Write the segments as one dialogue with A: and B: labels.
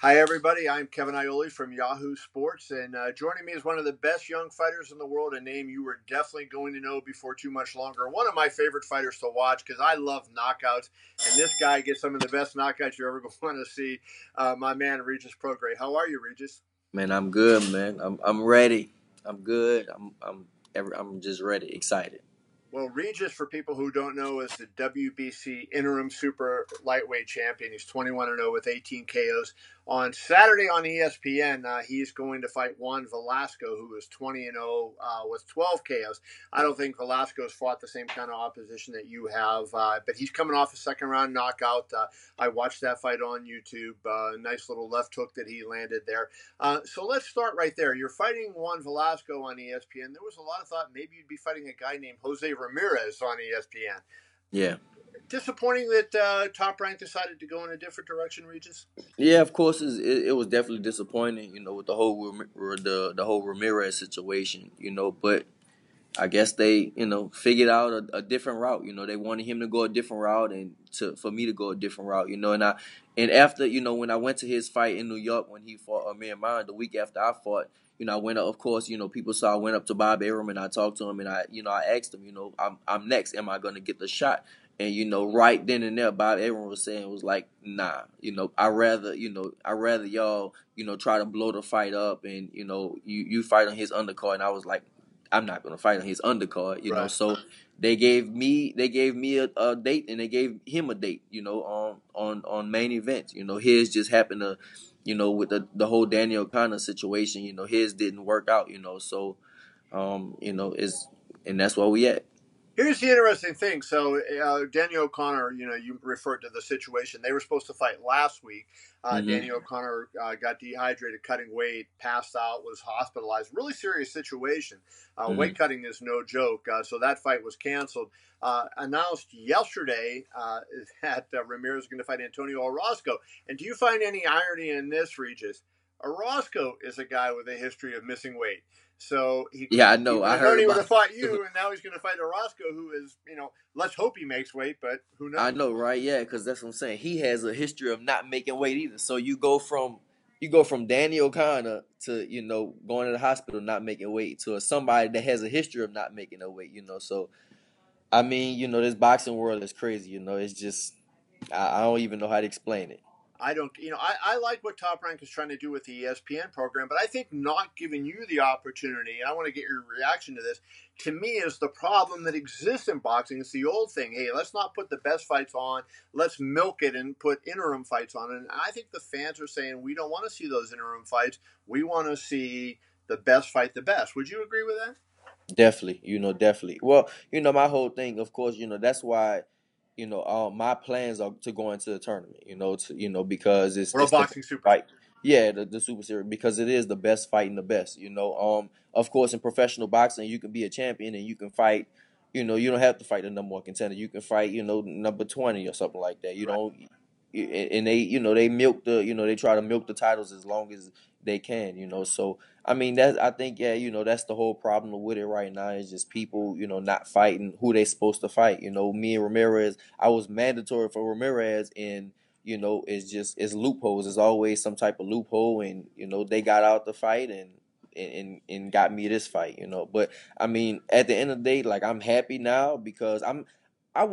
A: Hi, everybody. I'm Kevin Ioli from Yahoo Sports, and joining me is one of the best young fighters in the world, a name you were definitely going to know before too much longer. One of my favorite fighters to watch because I love knockouts, and this guy gets some of the best knockouts you're ever going to see. My man, Regis Prograis. How are you, Regis?
B: Man, I'm good, man. I'm ready. I'm good. I'm just ready, excited.
A: Well, Regis, for people who don't know, is the WBC interim super lightweight champion. He's 21-0 with 18 KOs. On Saturday on ESPN, he's going to fight Juan Velasco, who is 20-0 with 12 KOs. I don't think Velasco's fought the same kind of opposition that you have, but he's coming off a second-round knockout. I watched that fight on YouTube. Nice little left hook that he landed there. So let's start right there. You're fighting Juan Velasco on ESPN. There was a lot of thought maybe you'd be fighting a guy named Jose Ramirez on ESPN.
B: Yeah.
A: Disappointing that Top Rank decided to go in a different direction, Regis?
B: Yeah, of course, it was definitely disappointing, with the whole Ramirez situation, but I guess they, figured out a different route. They wanted him to go a different route and for me to go a different route. And after, when I went to his fight in New York when he fought Amir Khan, the week after I fought, I went up. Of course, people saw I went up to Bob Arum and I talked to him and I asked him, I'm next. Am I going to get the shot? And right then and there, Bob Arum was saying was like, nah, I rather y'all, try to blow the fight up and you fight on his undercard. And I was like, I'm not gonna fight on his undercard,
A: Right.
B: So they gave me a date and they gave him a date, on main events. His just happened to, with the whole Daniel Connor situation, his didn't work out, so is and that's where we at.
A: Here's the interesting thing. So, Daniel O'Connor, you referred to the situation. They were supposed to fight last week. Daniel O'Connor got dehydrated, cutting weight, passed out, was hospitalized. Really serious situation. Weight cutting is no joke. So that fight was canceled. Announced yesterday that Ramirez is going to fight Antonio Orozco. And do you find any irony in this, Regis? Orozco is a guy with a history of missing weight. So
B: I know. I heard
A: he would
B: about
A: have fought you, and now he's going to fight Orozco, who is, let's hope he makes weight, but who knows?
B: I know, right? Yeah, because that's what I'm saying. He has a history of not making weight either. So you go from Danny O'Connor to going to the hospital not making weight to somebody that has a history of not making no weight. So I mean, this boxing world is crazy. It's just I don't even know how to explain it.
A: I don't, I like what Top Rank is trying to do with the ESPN program, but I think not giving you the opportunity, and I want to get your reaction to this, to me is the problem that exists in boxing. It's the old thing. Hey, let's not put the best fights on. Let's milk it and put interim fights on. And I think the fans are saying we don't want to see those interim fights. We want to see the best fight the best. Would you agree with that?
B: Definitely, definitely. Well, my whole thing, of course, that's why, my plans are to go into the tournament, because
A: World
B: it's the
A: Boxing Super.
B: fight. Yeah, the Super Series, because it is the best fight and the best, of course, in professional boxing, you can be a champion and you can fight, you don't have to fight the number one contender. You can fight, number 20 or something like that. You
A: Right.
B: don't, and they milk they try to milk the titles as long as they can, so I mean I think that's the whole problem with it right now is just people not fighting who they supposed to fight. Me and Ramirez, I was mandatory for Ramirez, and it's loopholes. There's always some type of loophole, and they got out the fight and got me this fight, but I mean at the end of the day, like, I'm happy now because I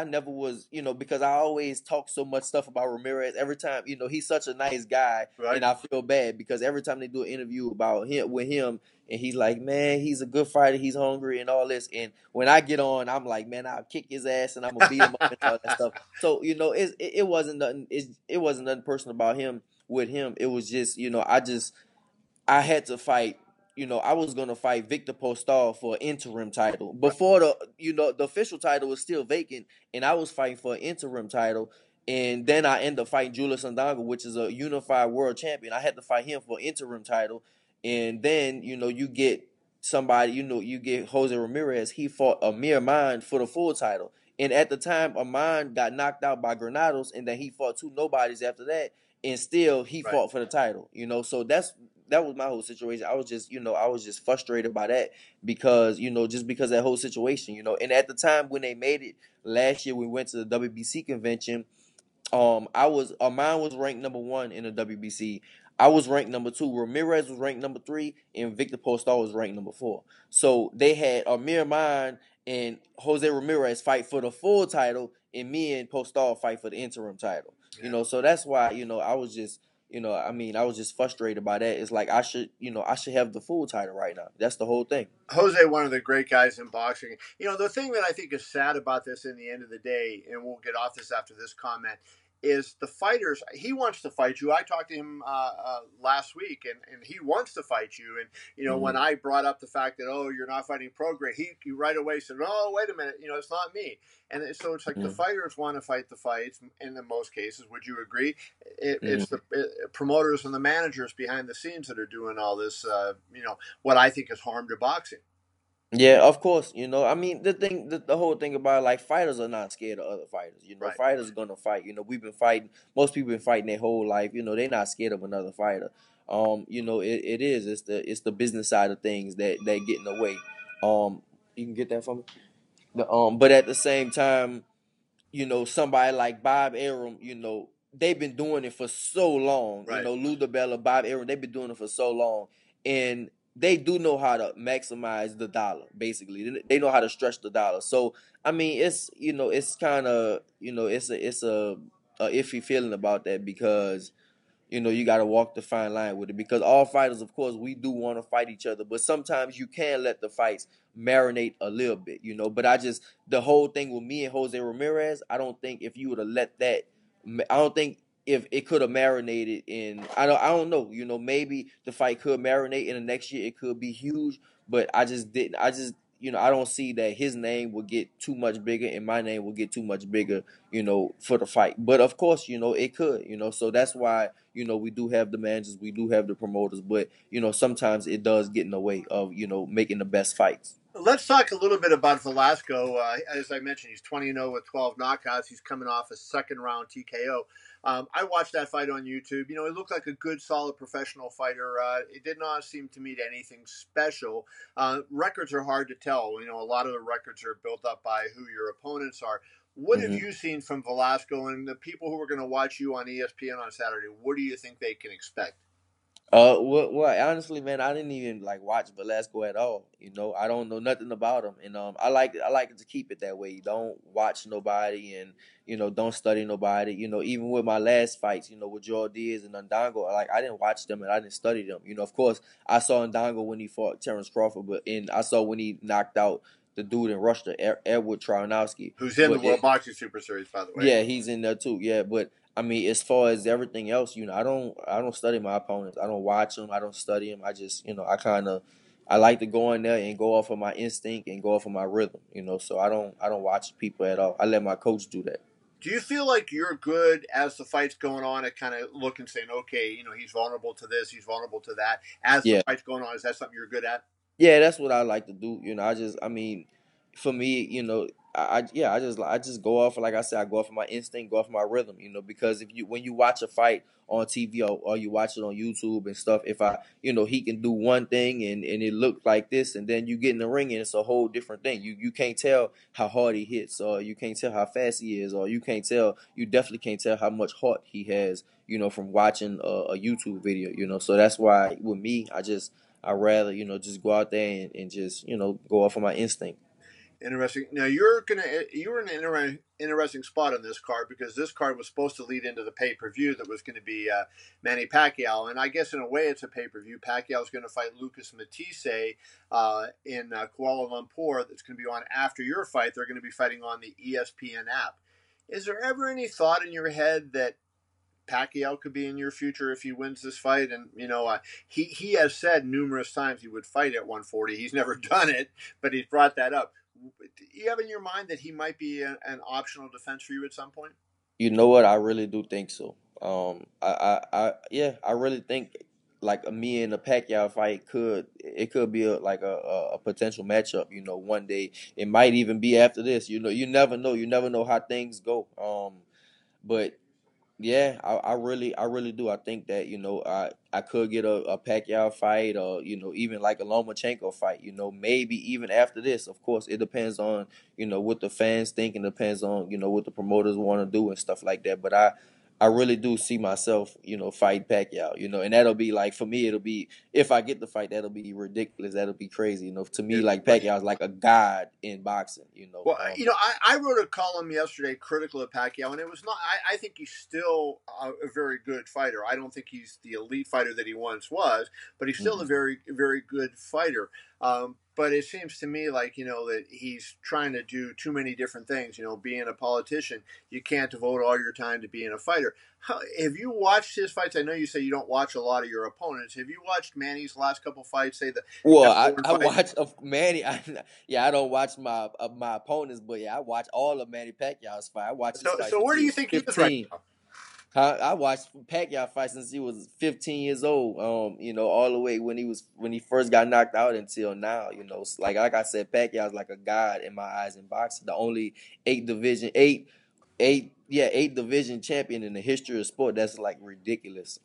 B: never was, because I always talk so much stuff about Ramirez every time, he's such a nice guy,
A: Right.
B: and I feel bad because every time they do an interview about him with him, and he's like, man, he's a good fighter, he's hungry and all this, and when I get on, I'm like, man, I'll kick his ass and I'm gonna beat him up and all that stuff. So it wasn't nothing. It wasn't nothing personal about him with him. It was just I had to fight. I was gonna fight Victor Postal for an interim title before the official title was still vacant, and I was fighting for an interim title. And then I ended up fighting Julius Sandaga, which is a unified world champion. I had to fight him for an interim title, and then you get somebody, you get Jose Ramirez. He fought Amir Khan for the full title, and at the time, Amman got knocked out by Granados, and then he fought two nobodies after that, and still he
A: Right.
B: fought for the title. So that was my whole situation. I was just frustrated by that because, just because of that whole situation, and at the time when they made it last year, we went to the WBC convention. Mine was ranked number 1 in the WBC. I was ranked number 2. Ramirez was ranked number 3, and Victor Postal was ranked number 4. So they had Amir Mine and Jose Ramirez fight for the full title, and me and Postal fight for the interim title.
A: Yeah.
B: So that's why I was just I was just frustrated by that. It's like I should have the full title right now. That's the whole thing.
A: Jose, one of the great guys in boxing. The thing that I think is sad about this in the end of the day, and we'll get off this after this comment, is the fighters. He wants to fight you. I talked to him last week, and he wants to fight you. And, when I brought up the fact that, you're not fighting Prograis, he right away said, oh, wait a minute, it's not me. And so it's like the fighters want to fight the fights in the most cases. Would you agree? It's the promoters and the managers behind the scenes that are doing all this, what I think is harm to boxing.
B: Yeah, of course. The whole thing about it, like, fighters are not scared of other fighters.
A: Right.
B: Fighters are gonna fight. We've been fighting. Most people been fighting their whole life. They're not scared of another fighter. It is. It's the business side of things that get in the way. You can get that from me. But at the same time, somebody like Bob Arum, they've been doing it for so long.
A: Right.
B: Lou DiBella, Bob Arum, they've been doing it for so long, and they do know how to maximize the dollar. Basically, they know how to stretch the dollar. So it's it's kind of it's a iffy feeling about that, because you got to walk the fine line with it, because all fighters, of course, we do want to fight each other, but sometimes you can let the fights marinate a little bit, But the whole thing with me and Jose Ramirez, I don't think if you would have let that, I don't think if it could have marinated in, I don't know, maybe the fight could marinate in the next year, it could be huge, but I just didn't, I don't see that his name will get too much bigger and my name will get too much bigger, for the fight. But of course, it could, so that's why, we do have the managers, we do have the promoters, but, sometimes it does get in the way of, making the best fights.
A: Let's talk a little bit about Velasco. As I mentioned, he's 20-0 with 12 knockouts. He's coming off a second-round TKO. I watched that fight on YouTube. He looked like a good, solid professional fighter. It did not seem to me to anything special. Records are hard to tell. A lot of the records are built up by who your opponents are. What have you seen from Velasco, and the people who are going to watch you on ESPN on Saturday? What do you think they can expect?
B: Well, honestly, man, I didn't even watch Velasco at all. I don't know nothing about him, and I like to keep it that way. You don't watch nobody, and don't study nobody. Even with my last fights, with Joe Diaz and Ndango, I didn't watch them and I didn't study them. Of course, I saw Ndango when he fought Terrence Crawford, I saw when he knocked out the dude in Russia, Edward Trojanowski,
A: who's in the World Boxing Super Series, by the way.
B: Yeah, he's in there too. Yeah, but as far as everything else, I don't study my opponents. I don't watch them. I don't study them. I just, I like to go in there and go off of my instinct and go off of my rhythm. So I don't watch people at all. I let my coach do that.
A: Do you feel like you're good as the fight's going on at kind of looking, saying, okay, he's vulnerable to this, he's vulnerable to that. As the fight's going on, is that something you're good at?
B: Yeah, that's what I like to do. For me, I just go off, like I said, I go off of my instinct, go off of my rhythm, because when you watch a fight on TV or you watch it on YouTube and stuff, if he can do one thing and it looked like this, and then you get in the ring and it's a whole different thing. You can't tell how hard he hits, or you can't tell how fast he is, or you definitely can't tell how much heart he has, from watching a YouTube video, so that's why with me, I rather, just go out there and just, go off of my instinct.
A: Interesting. Now you're in an interesting spot on this card, because this card was supposed to lead into the pay-per-view that was going to be Manny Pacquiao, and I guess in a way it's a pay-per-view. Pacquiao's going to fight Lucas Matisse in Kuala Lumpur. That's going to be on after your fight. They're going to be fighting on the ESPN app. Is there ever any thought in your head that Pacquiao could be in your future if he wins this fight? And he has said numerous times he would fight at 140. He's never done it, but he's brought that up. Do you have in your mind that he might be an optional defense for you at some point?
B: You know what? I really do think so. I really think me and the Pacquiao fight could be a potential matchup. One day it might even be after this. You never know. You never know how things go. But Yeah, I really do. I think that I could get a Pacquiao fight, or even like a Lomachenko fight. Maybe even after this. Of course, it depends on what the fans think, and depends on what the promoters want to do and stuff like that. But I really do see myself fight Pacquiao. And that'll be like, for me, it'll be, if I get the fight, that'll be ridiculous. That'll be crazy. To me, like, Pacquiao is like a god in boxing.
A: Well, I wrote a column yesterday critical of Pacquiao, and it was not. I think he's still a very good fighter. I don't think he's the elite fighter that he once was, but he's still a very, very good fighter. But it seems to me like that he's trying to do too many different things. Being a politician, you can't devote all your time to being a fighter. Have you watched his fights? I know you say you don't watch a lot of your opponents. Have you watched Manny's last couple fights? Say the
B: Well,
A: F1
B: I
A: fight.
B: watch Manny. I don't watch my opponents, but yeah, I watch all of Manny Pacquiao's fight. I watched his fight
A: So
B: since
A: where do
B: he
A: you
B: was
A: think he is right
B: 15.
A: now?
B: I watched Pacquiao fight since he was 15 years old. All the way when he first got knocked out until now. Like I said, Pacquiao's like a god in my eyes in boxing. The only eight division champion in the history of sport. That's like ridiculous.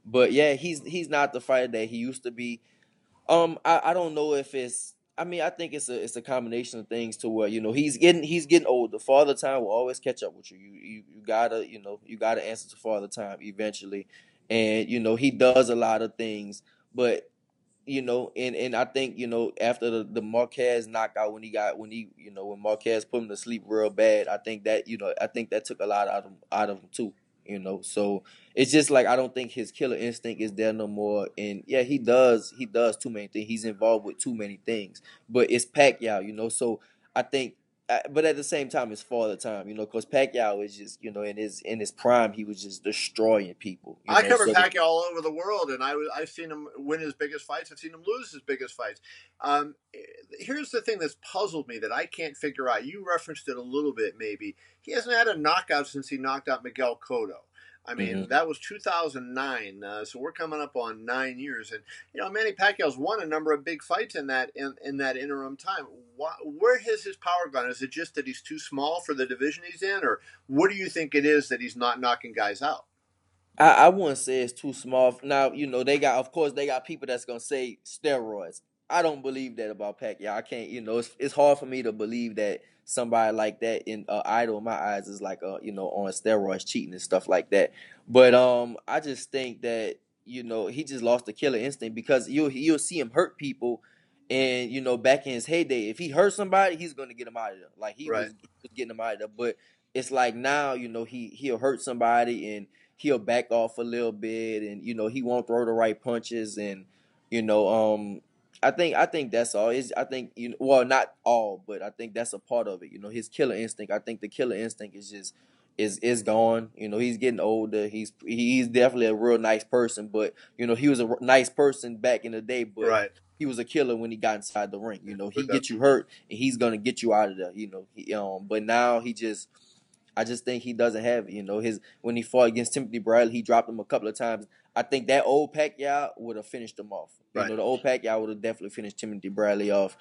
B: But yeah, he's not the fighter that he used to be. I don't know if it's. I mean, I think it's a combination of things to where he's getting older. Father time will always catch up with you. You gotta answer to Father time eventually, and he does a lot of things, but and I think after the Marquez knockout, when Marquez put him to sleep real bad, I think that took a lot out of him too. So it's just like, I don't think his killer instinct is there no more. And yeah, he does too many things. He's involved with too many things. But it's Pacquiao. So I think, but at the same time, it's Father time. Because Pacquiao is just in his prime, he was just destroying people.
A: I covered
B: So
A: Pacquiao all over the world, and I've seen him win his biggest fights. I've seen him lose his biggest fights. Um, Here's the thing that's puzzled me that I can't figure out. You referenced it a little bit, maybe. He hasn't had a knockout since he knocked out Miguel Cotto. I mean,
B: mhm.
A: that was 2009, so we're coming up on 9 years, and Manny Pacquiao's won a number of big fights in that interim time. Where has his power gone? Is it just that he's too small for the division he's in, or what do you think it is that he's not knocking guys out?
B: I wouldn't say it's too small. Now, of course, they got people that's gonna say steroids. I don't believe that about Pacquiao. I can't, it's hard for me to believe that somebody like that, in idol in my eyes, is like on steroids, cheating and stuff like that. But I just think that he just lost the killer instinct, because you'll see him hurt people, and back in his heyday, if he hurt somebody, he's gonna get him out of there. Like
A: Right.
B: he was getting him out of there. But it's like now, he'll hurt somebody, and he'll back off a little bit, and he won't throw the right punches, and you know I think that's all. I think well, not all, but I think that's a part of it. His killer instinct. I think the killer instinct is just is gone. He's getting older. He's definitely a real nice person, but he was a nice person back in the day, but
A: Right.
B: he was a killer when he got inside the ring. He
A: But,
B: get you hurt, and he's gonna get you out of there. But now I just think he doesn't have it. His when he fought against Timothy Bradley, he dropped him a couple of times. I think that old Pacquiao would have finished him off.
A: right.
B: The old Pacquiao would have definitely finished Timothy Bradley off.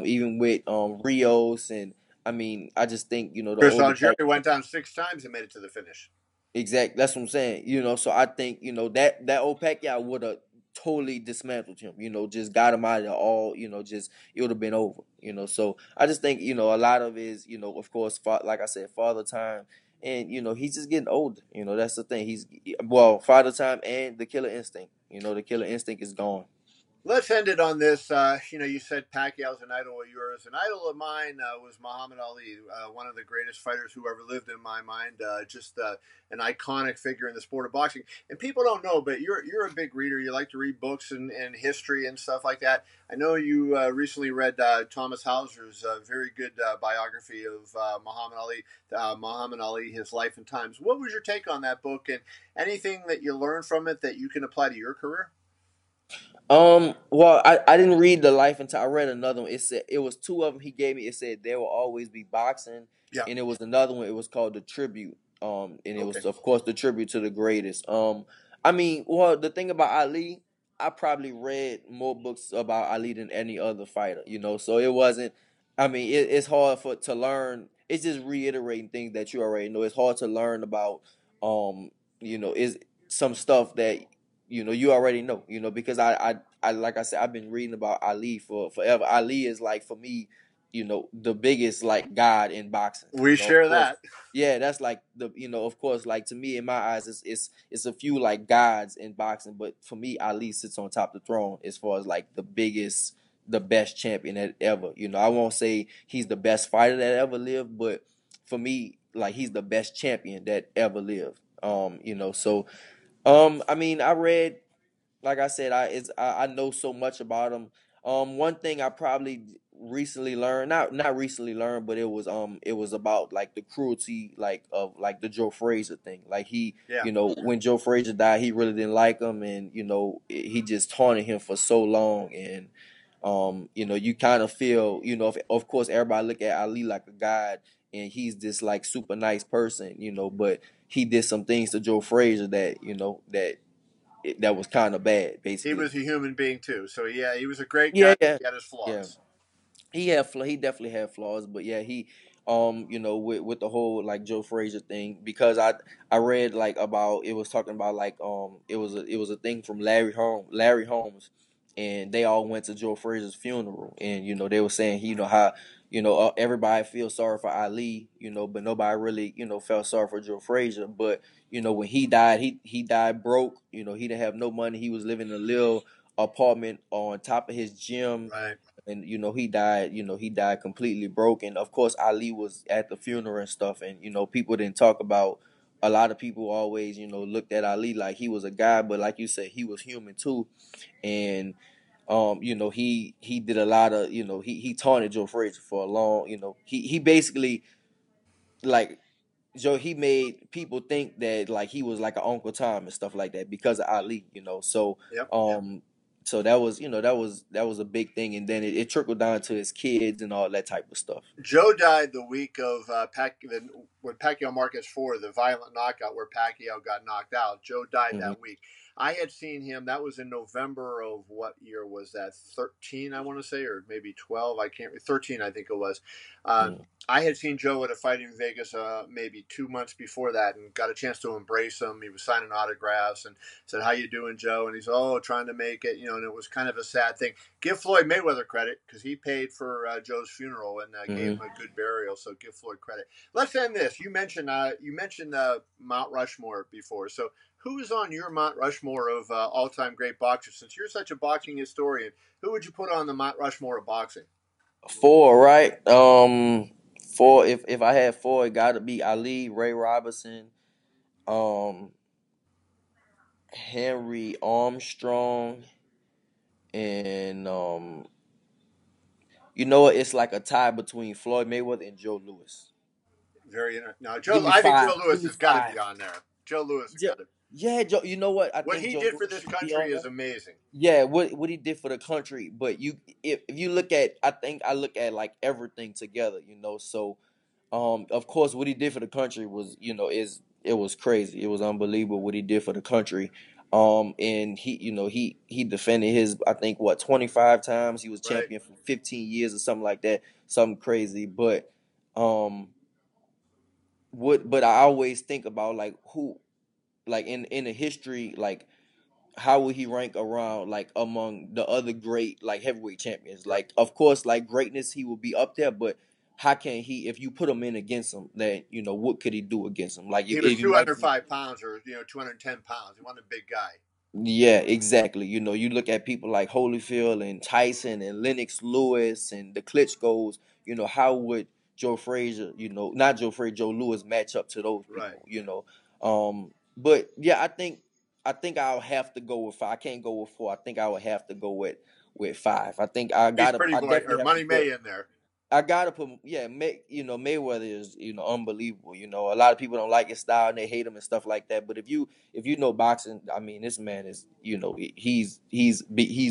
B: Even with Rios, and I mean, I just think the
A: Chris
B: older
A: Algieri
B: Pacquiao.
A: went down 6 times and made it to the finish.
B: Exactly, that's what I'm saying. So I think that old Pacquiao would have totally dismantled him. Just got him out of there all. Just it would have been over. So I just think a lot of it is of course, like I said, father time, and he's just getting older. That's the thing. Father time and the killer instinct. The killer instinct is gone.
A: Let's end it on this. You said Pacquiao's an idol of yours. An idol of mine was Muhammad Ali, one of the greatest fighters who ever lived in my mind. Just an iconic figure in the sport of boxing. And people don't know, but you're a big reader. You like to read books and history and stuff like that. I know you recently read Thomas Hauser's very good biography of Muhammad Ali, His Life and Times. What was your take on that book, and anything that you learned from it that you can apply to your career?
B: Well, I didn't read the life and I read another one. It said it was two of them he gave me. It said there will always be boxing,
A: Yeah.
B: and it was another one. It was called the tribute. And it
A: Okay.
B: was of course the tribute to the greatest. I mean, well, the thing about Ali, I probably read more books about Ali than any other fighter. So it wasn't. I mean, it's hard to learn. It's just reiterating things that you already know. It's hard to learn about is some stuff that you already know, because I like I said, I've been reading about Ali for forever. Ali is like, for me, the biggest like god in boxing.
A: We
B: Of
A: share
B: course,
A: that.
B: yeah, that's like of course, like to me in my eyes, it's a few like gods in boxing, but for me, Ali sits on top of the throne as far as like the best champion that ever. I won't say he's the best fighter that ever lived, but for me, like he's the best champion that ever lived. So I mean, I read, like I said, I know so much about him. One thing I probably recently learned, not recently learned, but it was about like the cruelty, like of like the Joe Frazier thing. Like
A: Yeah.
B: when Joe Frazier died, he really didn't like him, and he just taunted him for so long. And you kind of feel, of course, everybody look at Ali like a god, and he's this like super nice person, but he did some things to Joe Frazier that that was kind of bad,
A: He
B: basically.
A: was a human being too. So yeah, he was a great
B: Yeah,
A: guy.
B: yeah,
A: He had his
B: yeah.
A: flaws.
B: He definitely had flaws, but yeah, with the whole like Joe Frazier thing, because I read like about, it was talking about like it was a thing from Larry Holmes, and they all went to Joe Frazier's funeral, and they were saying how everybody feels sorry for Ali, but nobody really felt sorry for Joe Frazier. But when he died, he died broke. He didn't have no money. He was living in a little apartment on top of his gym,
A: Right.
B: and he died completely broken. Of course, Ali was at the funeral and stuff, and people didn't talk about. A lot of people always looked at Ali like he was a guy, but like you said, he was human too. And he did a lot of, he taunted Joe Frazier for a long, he basically, like, Joe, he made people think that like he was like an Uncle Tom and stuff like that because of Ali, So
A: Yep.
B: so that was that was a big thing, and then it trickled down to his kids and all that type of stuff.
A: Joe died the week of when Pacquiao Marquez 4, the violent knockout where Pacquiao got knocked out. Joe died
B: Mm-hmm.
A: that week. I had seen him. That was in November of what year was that? 13, I want to say, or maybe 12. I can't. 13, I think it was. Uh,
B: Mm-hmm.
A: I had seen Joe at a fight in Vegas maybe 2 months before that, and got a chance to embrace him. He was signing autographs and said, "How you doing, Joe?" And he's, "Oh, trying to make it," And it was kind of a sad thing. Give Floyd Mayweather credit because he paid for Joe's funeral and gave him
B: Mm-hmm.
A: a good burial. So give Floyd credit. Let's end this. You mentioned Mount Rushmore before. So who is on your Mount Rushmore of all-time great boxers? Since you're such a boxing historian, who would you put on the Mount Rushmore of boxing?
B: Four, right? Four. If I had four, it got to be Ali, Ray Robinson, um, Henry Armstrong, and it's like a tie between Floyd Mayweather and Joe Louis.
A: Now
B: Give
A: Joe.
B: me
A: I think
B: five.
A: Joe
B: Give
A: Lewis
B: me
A: has got to
B: five.
A: be on there. Joe Lewis has
B: Yeah,
A: got to.
B: yeah, Joe. You know what? I
A: What
B: think
A: he
B: Joe
A: did for
B: Louis
A: this
B: should be on
A: country
B: there.
A: is amazing.
B: Yeah, what he did for the country, but if you look at, I think I look at like everything together, So, of course, what he did for the country was, it was crazy. It was unbelievable what he did for the country. And he defended his, I think, what, 25 times. He was
A: Right.
B: champion for 15 years or something like that, something crazy. But um, but I always think about like who, like in the history, like how would he rank around like among the other great like heavyweight champions?
A: Right.
B: Like, of course, like greatness, he will be up there, but how can he, if you put him in against him, then what could he do against him? Like
A: He was
B: if you rank him,
A: 205 pounds or 210 pounds. He wasn't a big guy.
B: yeah, exactly. You look at people like Holyfield and Tyson and Lennox Lewis and the Klitschko's. How would Joe Frazier, not Joe Frazier, Joe Lewis match up to those
A: Right.
B: people? But yeah, I think I'll have to go with five. I can't go with four. I think I would have to go with five. I think
A: He's pretty
B: I
A: boy
B: definitely
A: or
B: have to
A: Money
B: put.
A: May in there.
B: I gotta put, yeah, Mayweather is unbelievable. A lot of people don't like his style and they hate him and stuff like that. But if you know boxing, I mean, this man is he's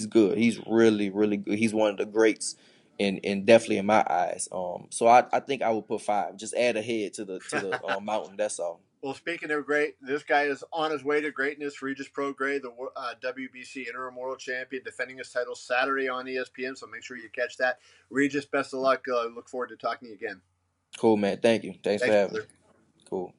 B: good. He's really really good. He's one of the greats, and definitely in my eyes. So I think I would put five. Just add a head to the mountain. That's all.
A: Well, speaking of great, this guy is on his way to greatness. Regis Prograis, the WBC interim world champion, defending his title Saturday on ESPN. So make sure you catch that. Regis, best of luck. Look forward to talking to you again.
B: Cool, man. Thank you. Thanks for
A: Thanks,
B: having me.
A: brother.
B: Cool.